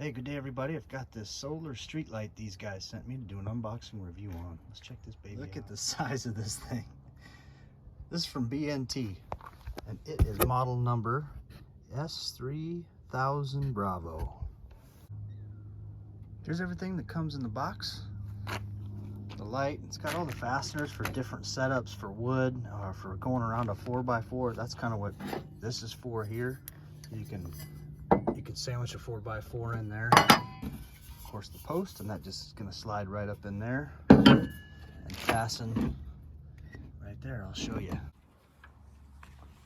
Hey, good day everybody. I've got this solar street light these guys sent me to do an unboxing review on. Let's check this baby out. Look at the size of this thing. This is from BNT and it is model number S3000 Bravo. Here's everything that comes in the box. The light, it's got all the fasteners for different setups for wood, for going around a 4x4. That's kind of what this is for here. You can sandwich a 4x4 in there. Of course, the post, and that just is going to slide right up in there and fasten right there. I'll show you.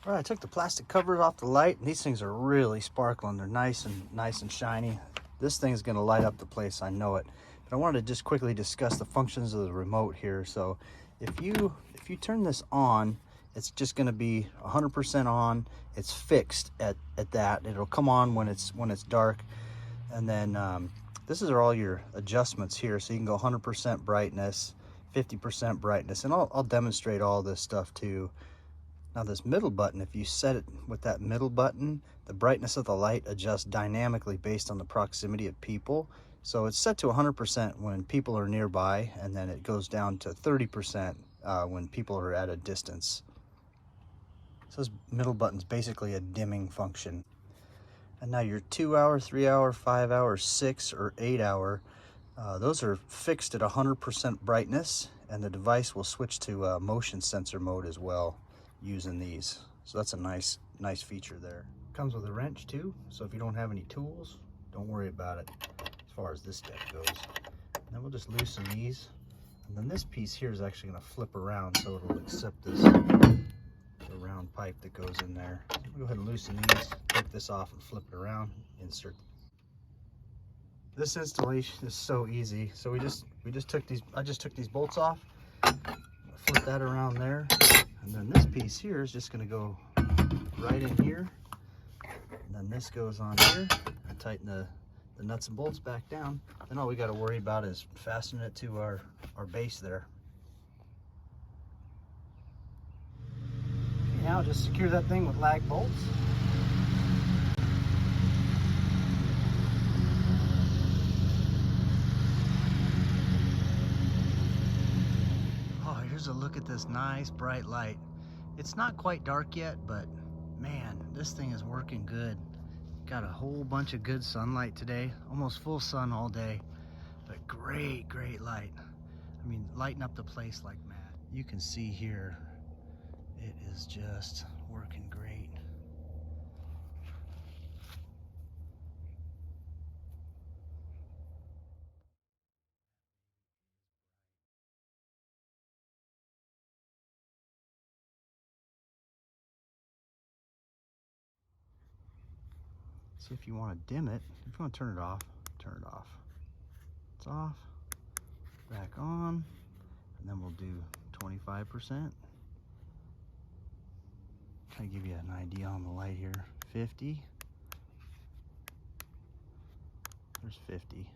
All right, I took the plastic covers off the light, and these things are really sparkling. They're nice and shiny. This thing is going to light up the place, I know it. But I wanted to just quickly discuss the functions of the remote here. So if you turn this on, it's just going to be 100% on. It's fixed at that. It'll come on when it's dark. And then this is all your adjustments here. So you can go 100% brightness, 50% brightness, and I'll demonstrate all this stuff too. Now this middle button, if you set it with that middle button, the brightness of the light adjusts dynamically based on the proximity of people. So it's set to 100% when people are nearby, and then it goes down to 30% when people are at a distance. So this middle button's basically a dimming function. And now your 2 hour, 3 hour, 5 hour, 6 or 8 hour, those are fixed at 100% brightness, and the device will switch to motion sensor mode as well using these. So that's a nice feature there. Comes with a wrench too, so if you don't have any tools, don't worry about it as far as this step goes. And then we'll just loosen these, and then this piece here is actually going to flip around, so it'll accept this the round pipe that goes in there. So we'll go ahead and loosen these, take this off and flip it around, insert. This installation is so easy. So we just took these, I just took these bolts off, flip that around there, and then this piece here is just going to go right in here, and then this goes on here, and tighten the nuts and bolts back down. Then all we got to worry about is fastening it to our base there. Now just secure that thing with lag bolts. Oh, here's a look at this nice bright light. It's not quite dark yet, but man, this thing is working good. Got a whole bunch of good sunlight today, almost full sun all day, but great light. I mean, lighting up the place like mad. You can see here, it is just working great. See, if you want to dim it, if you want to turn it off, turn it off. It's off, back on, and then we'll do 25%. Kind of give you an idea on the light here. 50. There's 50.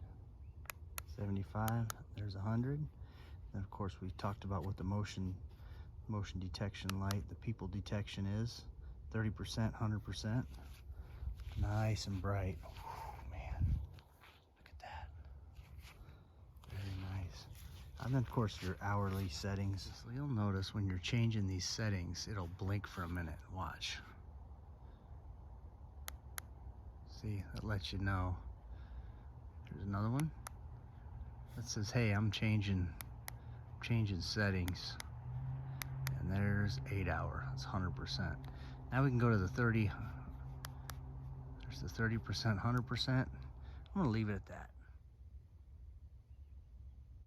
75. There's 100. Then of course we talked about what the motion detection light, the people detection is. 30%, 100%. Nice and bright. Whew, man, look at that. Very nice. And then of course your hourly settings. So you'll notice when you're changing these settings, it'll blink for a minute. Watch. See, that lets you know. There's another one that says, hey, I'm changing settings. And there's 8 hour, that's 100%. Now we can go to the 30. There's the 30%, 100%. I'm gonna leave it at that.